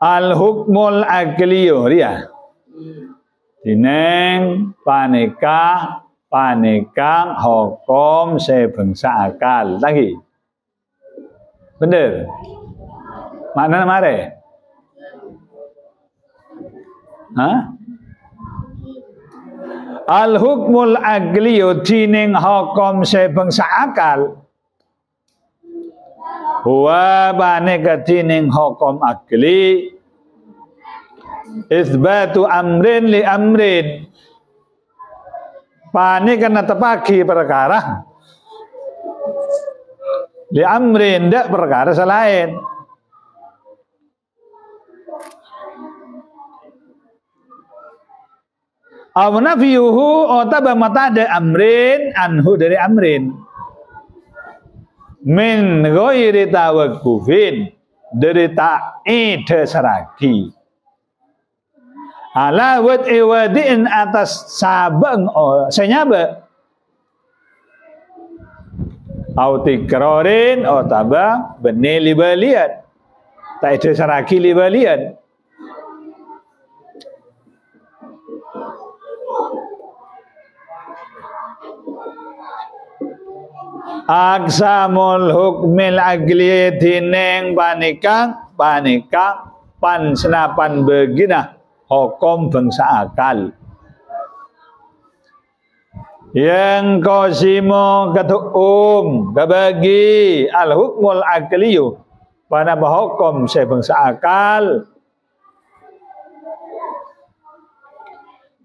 al hukmul aqliyo ya dineng panikang hukum sebangsa akal lagi bener makna mare al hukmul aqliyo dineng hukum sebangsa akal huwa bane katining hukum akli isbatu amrin li amrin pane kena tepaki perkara li amrin ndak perkara selain aw nafiyuhu otaba matada amrin anhu dari amrin min ghairi tawaqqufin dari ta'id saragi ala wat iwadin atas sabang senyaba au tikrorin otaba beni libalian ta'id saragi libalian aksamul hukmil agli dineng panikang pan senapan begina hukum bangsa akal yang kosimo ketukum kebagi al hukmul agliyu pada hukum sebangsa akal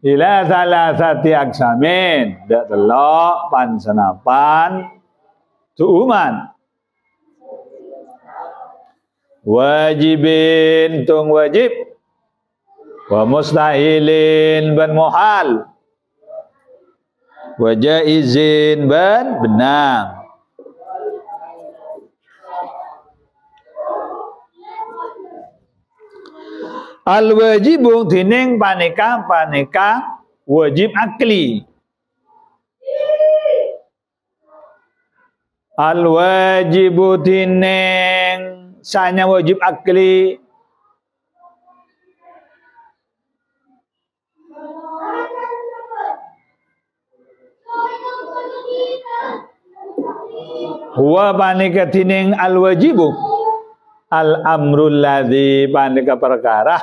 ila salasati aksamin dak telok pan senapan tuuman wajibin tung wajib wa mustahilin ban muhal wa jaizin ban benang al wajibu dineng panika wajib akli al wajibu dineng sanya wajib akli huwa panika dineng al wajibu al amrul ladzi panika perkara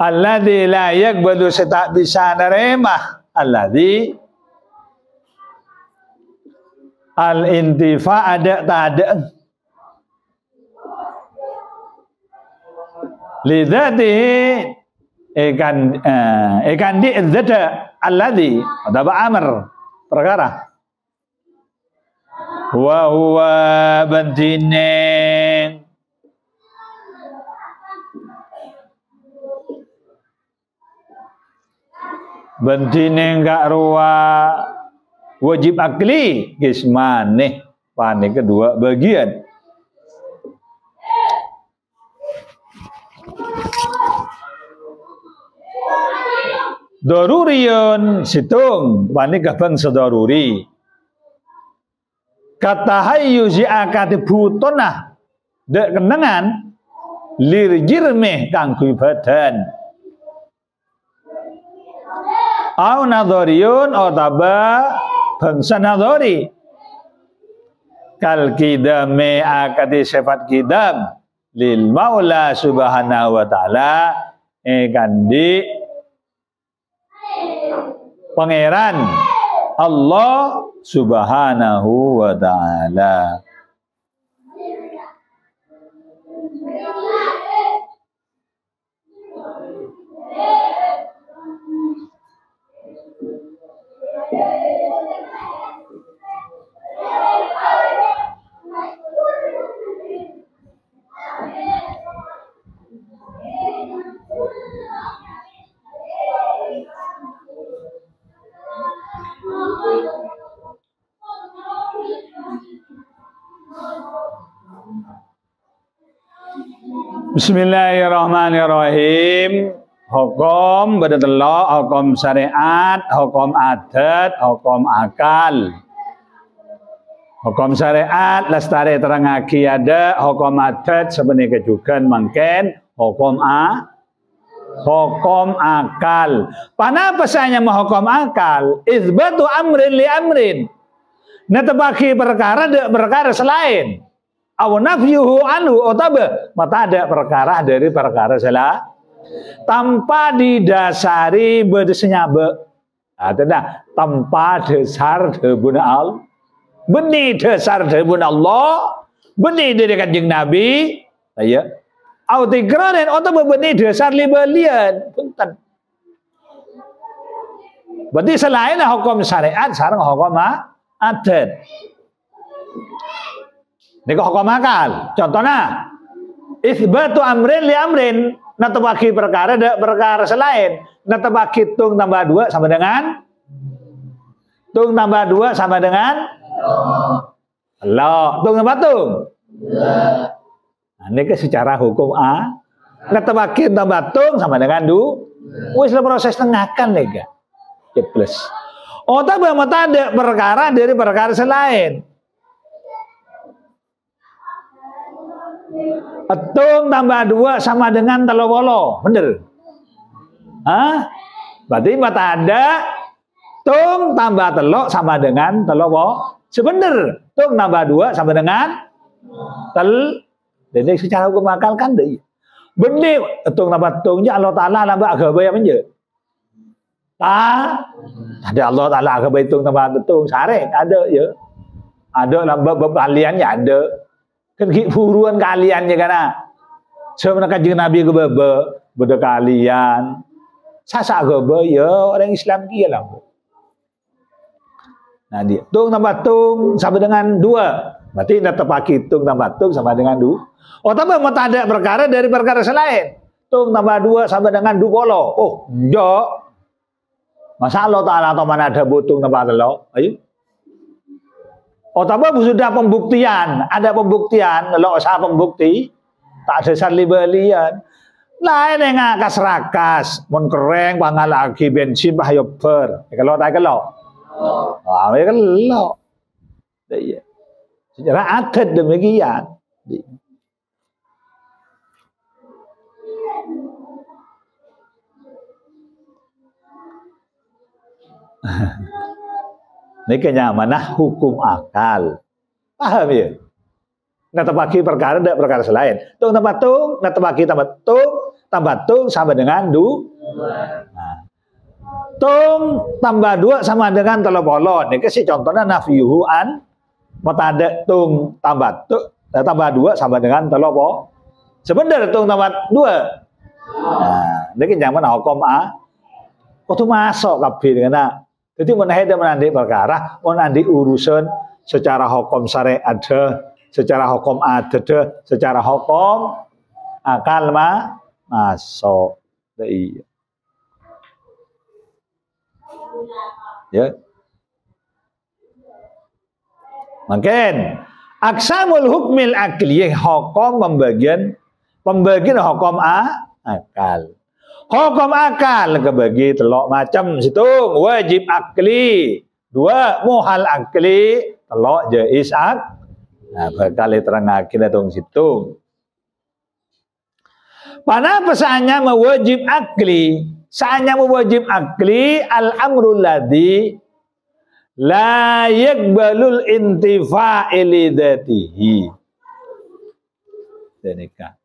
alladzi la yaqbalu setak bisa nerima alladzi al intifa ada tak ada lidzatihi ikan di zada alladzi ada amr perkara wa huwa bantineng gak ruwa wajib akli kismaneh pane kedua bagian daruriyun situng pane kabang sedaruri kata hayyuzi akati butonah dek kenangan lirjirmeh kanggo badan au nadhariyun otaba bangsa nadhari kal kidame akati sifat kidam lil maula subhanahu wa ta'ala kandi pangeran Allah subhanahu wa ta'ala Bismillahirrahmanirrahim. Hukum berdelok, hukum syariat, hukum adat, hukum akal. Hukum syariat lestari terangaki ada hukum adat sebenarnya juga mungkin hukum akal. Pana pesannya mau hukum akal? Isbatu amrin li amrin. Netepaki perkara de perkara selain. Aw nafyuhu anhu otabe. Mata ada perkara dari perkara salah. Tanpa didasari bersenyabe. Nah, tanpa dasar debun al. Benih dasar debun Allah. Benih dari kanjeng Nabi. Ya. Autikranen otabe benih dasar libelian. Punten. Berarti selain hukum syariat, sareng hukum adat. Ini hukum akal. Contohnya, isbatu amrin li amrin. Netepaki perkara ada perkara selain. Netepaki tung tambah 2 sama dengan tung tambah 2 sama dengan lo. Tung tambah tung. Nah, ini ke secara hukum netepaki tambah tung sama dengan wis proses tengahkan lega. Ya plus. Otak mata ada perkara dari perkara selain. Tung tambah 2 sama dengan telo wolo, bener? Berarti mata ada tung tambah telo sama dengan telo wolo. Sebener, tung tambah 2 sama dengan jadi secara hukum akal kan deh. Benih tung tambah tungnya Allah Taala nambah agama yang menje. Ada Allah Taala agama tung tambah tung sare ada ya. Ada nambah kaliannya ada. Kan buruan kaliannya karena sebenarnya kanjeng Nabi ke beda kalian sasa gebe ya orang Islam kia lah. Nah dia tung tambah tung sama dengan 2 berarti netepaki tung tambah tung sama dengan 2. Oh tambah mata ada perkara dari perkara selain tung tambah 2 sama dengan 2 polo. Oh enggak masa Allah Ta'ala atau mana ada butung tambah telo ayo. Oh, tapi sudah pembuktian, ada pembuktian, lo usah pembukti, tak ada salibalian. Lain yang ngakas rakas, mun kereng, pangal lagi bensin bahaya ber. Kalau tak kalau, ya kalau, iya. Secara adat demikian. Ini kenyamanan hukum akal. Paham ya? Netepaki perkara ada perkara selain. Tung tambah tung, netepaki tambah tung sama dengan 2. Nah. Tung tambah 2 sama dengan 3 polo. Ini sih contohnya nafyuhu an. Mata ada tung tambah 2 sama dengan 3 polo. Sebenarnya tung tambah 2. Nah, ini kenyamanan hukum kok tuh masuk kabeh dengan jadi menahida menandi perkara, menandi urusan secara hukum syariat ada, secara hukum adat, secara hukum akal masuk. Iya. Ya. Mungkin aksamul hukmil akli hukum pembagian hukum akal. Hukum akal kebagi telok macam situ wajib akli 2 muhal akli telok jais nah berkali terangakin datang situ pada pesannya mewajib akli saatnya mewajib akli al amrul ladzi la yakbalul intifa'i lidatihi denika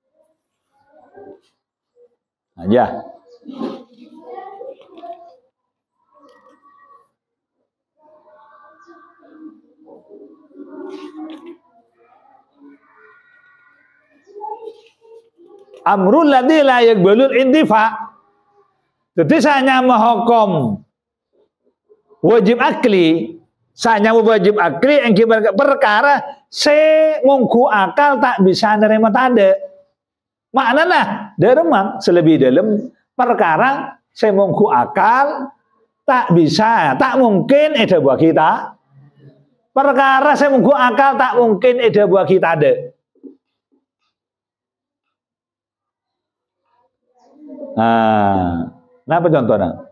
aja. Amrul ladzi la yaqbalul intifa. Jadi sanya menghukum wajib akli, sanya wajib akli yang perkara se mungku akal tak bisa nerima tanda. Maknanya deremang selebih dalam perkara saya mungku akal tak bisa, tak mungkin ada buat kita. Perkara saya mungku akal tak mungkin ada buat kita ada. Nah, apa contohnya?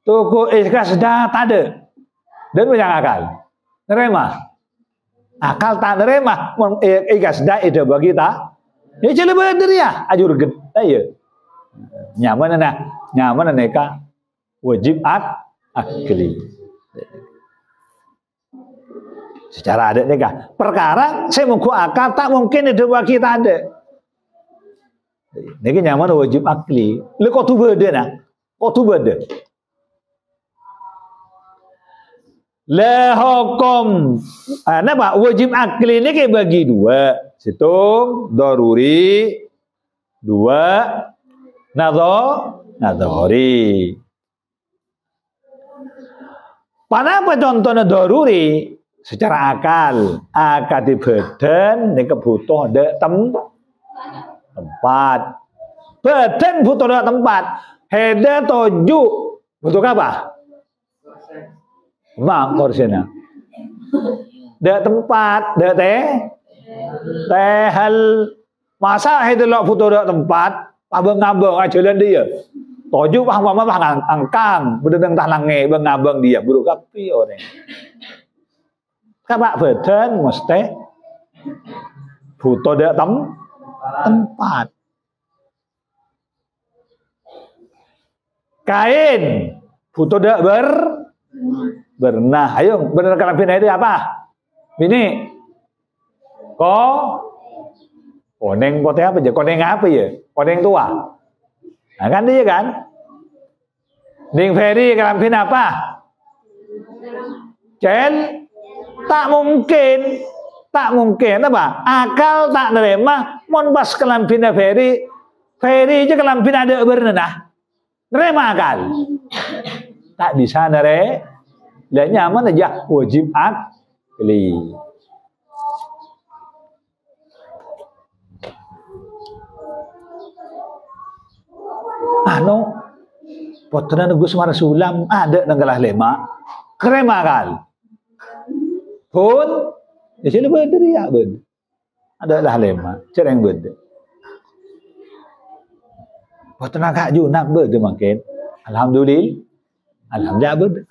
Toko ikhlas dah tak ada. Dan punya akal. Nerema. Akal tak nerema. Ikas dah ide bagi tak. Ya cile bener ya. Ajur ged. Ya. Nyaman neka wajib akli. Secara adat neka. Perkara saya mungku akal tak mungkin ide bagi tak ada. Niki nyaman wajib akli. Le kok tu beda nah. Kok tu beda. Le hukum napa wajib akli ni ke bagi dua. Situng daruri, dua nadhari. Panapa contohnya daruri? Secara akal, akal di badan ni kebutuh de tempat. Badan butuh de tempat. Heda toju butuh apa? Mak korsena. Dek tempat, dek tehal. Masa itu lo foto dek tempat, abang-abang ajalan dia. Toju paham angkang, berdeng talange, abang-abang dia, buruk kapi orang. Các badan mesti foto dek tempat. Kain, foto dek Bernah, ayo benar kalau bina itu apa? Bini, koneng pote apa aja? Koneng apa ya? Koneng tua. Nah kan dia kan? Ding Ferry kalau bina apa? Cel, tak mungkin apa? Akal tak nerima. Mon pas kalau bina Ferry aja kalau bina ada bernah. Nerima akal. Tak bisa nerima. Dan nyaman aja wajib akli. Potna Gus Marsulam ada nanggalah lema. Krema kal. Pun ya sila berdiri ya bed. Adalah lema, cereng bed. Potna kak junak bed makin. Alhamdulillah bed.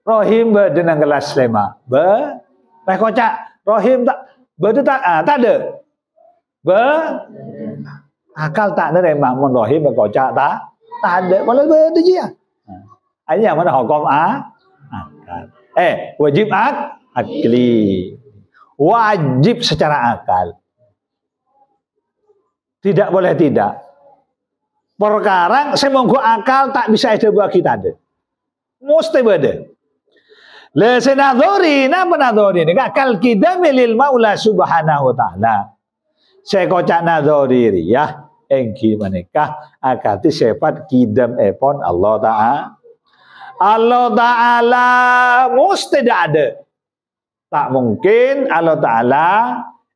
Rohim berdenang gelas lema. Kocak. Rohim tak ada. Akal tak nerima mon rohim kocak tak ada. Kalau beda je. Hanya mana hukum akal. Wajib akli. Wajib secara akal. Tidak boleh tidak. Perkara saya monggo akal tak bisa ada buat kita ada. Mesti beda. Le senadori napa nadori ni akal kita milil Maula Subhanahu wa taala. Saya kocak nadori ya engki menikah akati sifat kidam epon Allah taala. Allah taala mesti ada. Tak mungkin Allah taala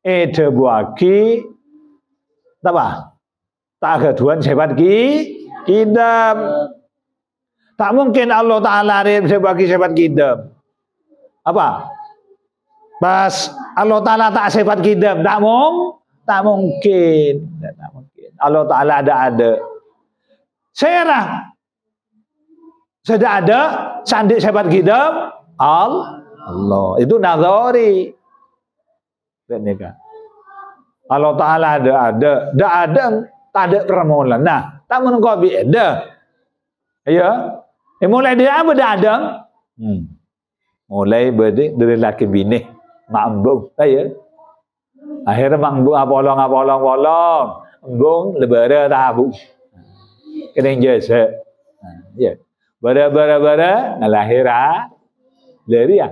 ada buaki apa? Tak keduan sifat kidam. Tak mungkin Allah Ta'ala bisa bagi sifat kidam. Apa? Pas Allah Ta'ala tak sifat kidam. Tak mungkin. Allah Ta'ala ada. Serah. Sudah ada sandi sifat kidam. Allah. Itu nadhari. Allah Ta'ala ada. Tak ada permohonan. Nah, tak menunggu beda. Ya. Mulai dia apa dah ada? Mulai dari laki bini mambung. Ya. Akhirnya mambung apolong. Mambung lebara tabu. Kena jasa. Ya. Bara ngalahira. Dari ya.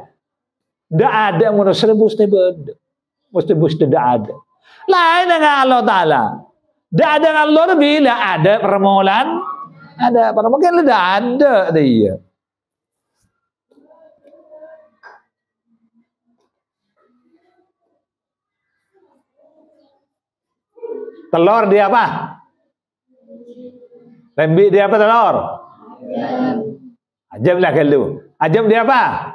Dah ada manusia mesti beda. Mesti dah ada. Lain dengan Allah Ta'ala. Dah ada Allah bila ada permohonan, ada permohonan tidak ada dia. Telur dia apa? Lembik dia apa telur? Ajam lah kalau. Ajam dia apa?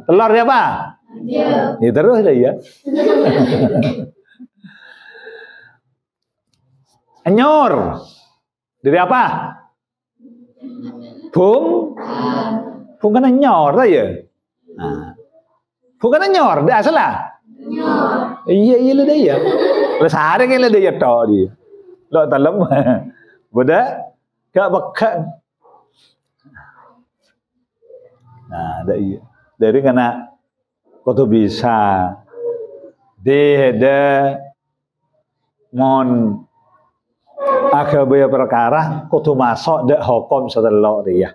Telur dia apa? Ajam. Ya terus dah ya. Anyor. Dari apa? Bung kan nyor ta ya. Nah. Bung kan nyor, dak salah. Nyor. Iya le dia. Le sare kan le dia tok dia. Lo talem. Boda gak bekak. Nah, iya. Dari karena kau tuh bisa ada mon agabaya perkara kau tuh masuk dek hukum setelah dia.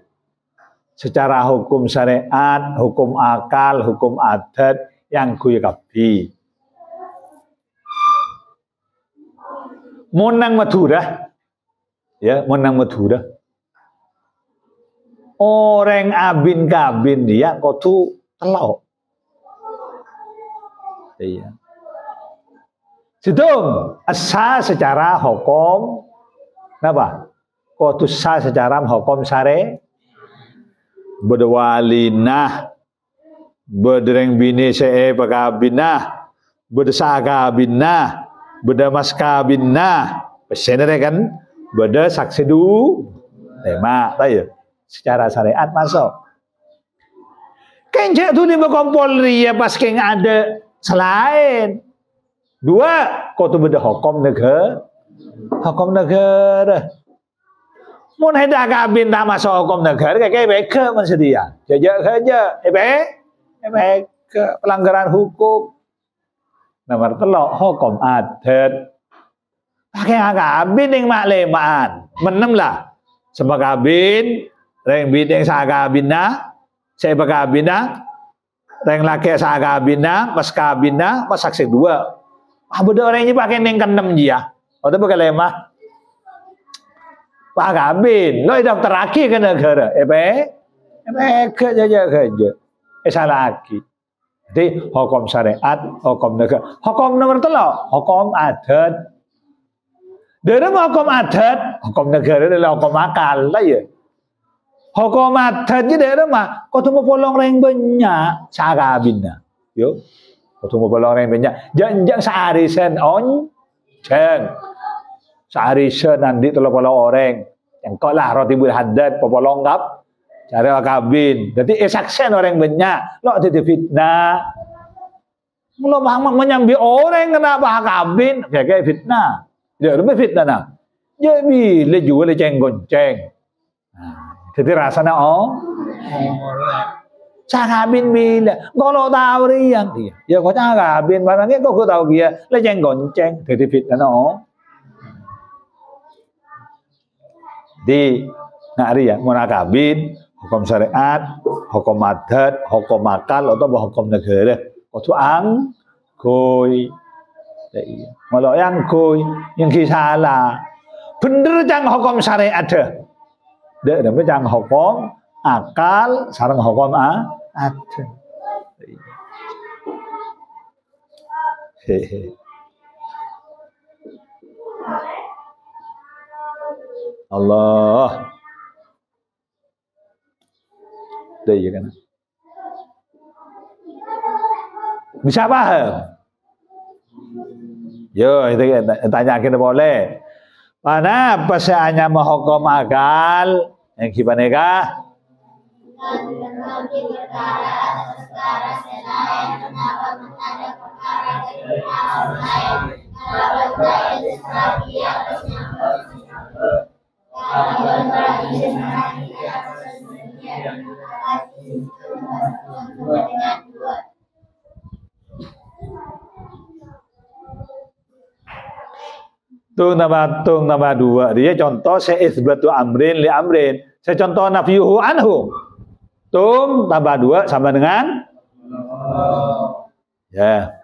Secara hukum syariat, hukum akal, hukum adat yang gue kabi. Monang Madura, ya monang Madura. Orang abin kabin dia kau tuh telok. Iya. Situng asa secara hukum, kenapa? Kau tuh sah secara hukum syari, berwalinah, berdereng bini see pekabinah, berdesakabinah, berdamaskabinah, pesenere kan, berde saksi du, tema, tahu. Secara syariat masuk. Kenjak tu ni berkumpul dia pas keng ada selain. Dua, kau tu beda hukum negara. Hukum negara. Mun hendak kabin tak masuk hukum negara, kayak beka mensedia. Jajak saja, ke pelanggaran hukum. Nomor telok hukum adat. Pakai kabin yang maklemaan. Menem lah. Sebab kabin reng bideng sakabina, saya bakabina, reng laki sakabina, pas kabina, pas saksi dua. Ah bodoh orang ini pakai neng kenem dia, atau pakai lemah. Pak kabin, lo dokter laki ke negara, kerja, salah laki. Jadi hukum syariat, hukum negara, hukum nomor telok, hukum adat. Dalam hukum adat, hukum negara adalah hukum akal lah ya. Hukum adat je daerah mah, kau tu mau polong reng banyak, sakabina, yo, kau tu mau polong reng banyak, jangan searisan on, jangan searisan nanti tolong polong orang, yang kau lah roti berhadat, polong kap, cari kabin, jadi saksen orang banyak, lo jadi fitnah, lo menyambi orang kenapa kabin, kayak fitnah, dia lebih fitnah nah, jadi le jual le gonceng. Jadi rasanya cakabin bila kalau tahu riang dia ya kau cakabin barangnya kau tahu dia lejeng gonceng jadi fitnah di ngari ya mau nakabin hukum syariat hukum adat hukum akal atau hukum negara kau tu ang koi malah yang koi yang kisalah bener jang hukum syariat ada. Dia ada macam hukum akal sareng hukum adat. Allah. Dah ya kan. Bisa paham? Yo, itu tanya kita boleh. Mana apa hanya menghukum akal yang gimana kah? Tung tambah dua. Dia contoh saya isbatu amrin li amrin. Saya contoh nafyuhu anhu. Tung tambah dua sama dengan ya.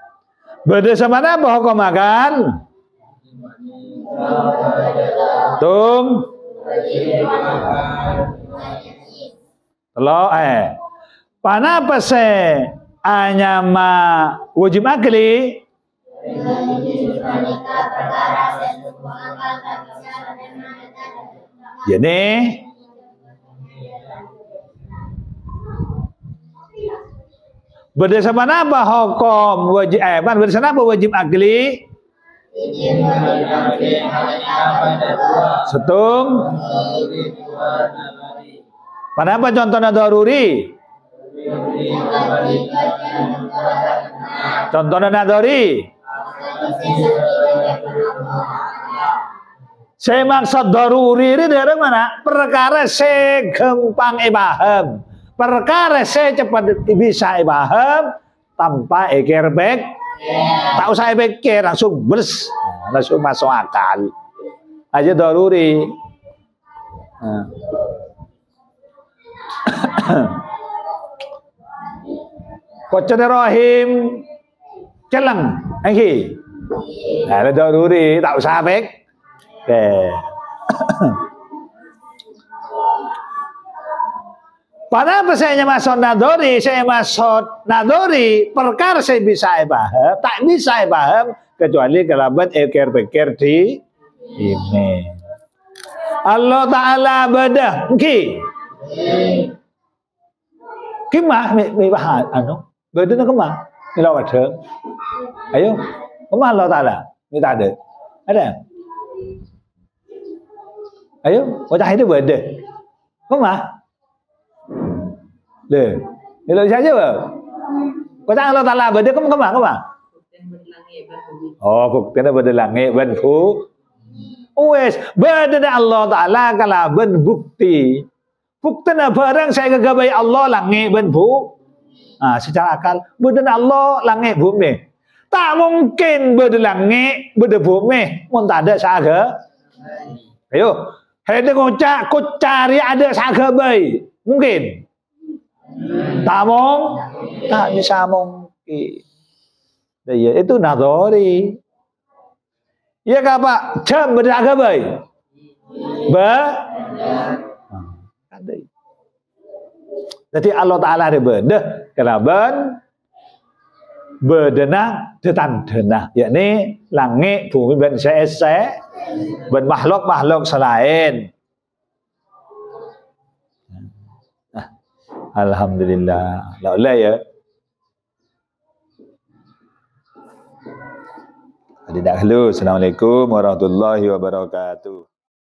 Beda sama apa hukum akal? Tung Telo Pana apa se anyama wajib akli? Jadi berdasarkan apa hukum wajib berdasarkan apa wajib akli? Setung. Pada apa contohnya daruri? Contohnya nadori. Saya maksud daruri ini dari mana? Perkara saya gampang paham. Perkara saya cepat bisa paham tanpa ekir bek. Tak usah pikir, langsung bers, langsung masuk akal. Aja daruri. Kocok rohim celeng, angki. Ada daruri, tak usah pikir. Pada apa saya masuk nadori? Saya masuk nadori perkara saya bisa paham, tak bisa paham kecuali kalau ekir pikir di ini. Allah Taala bedah, ki. Kimah mi bahan anu, bedah nak kemah, ni lawan ada. Ayo, kemah Allah Taala, ni tak ada, ada. Ayo, wajah itu bedah, kemah. Leh, ini saja apa? Kau tak Allah Taala benda kamu kemana? Oh, buktinya benda langit, benda fu. Wes, benda Allah Taala kalau benda bukti. Buktinya barang saya kegabai Allah langit, benda fu. Secara akal, benda Allah langit bumi. Tak mungkin benda langit, benda bumi. Mun tak ada sahaja. Ayo, hede kau cari ada sahaja baik. Mungkin. Tak bisa mungkin. Ya, itu nadori. Ya Pak, jam berdaga baik. Jadi Allah Taala ada benda, kelaban berdena detandena, yakni langit bumi ben seese ben makhluk selain. Alhamdulillah. La ulai ya. Tidak halo. Assalamualaikum warahmatullahi wabarakatuh.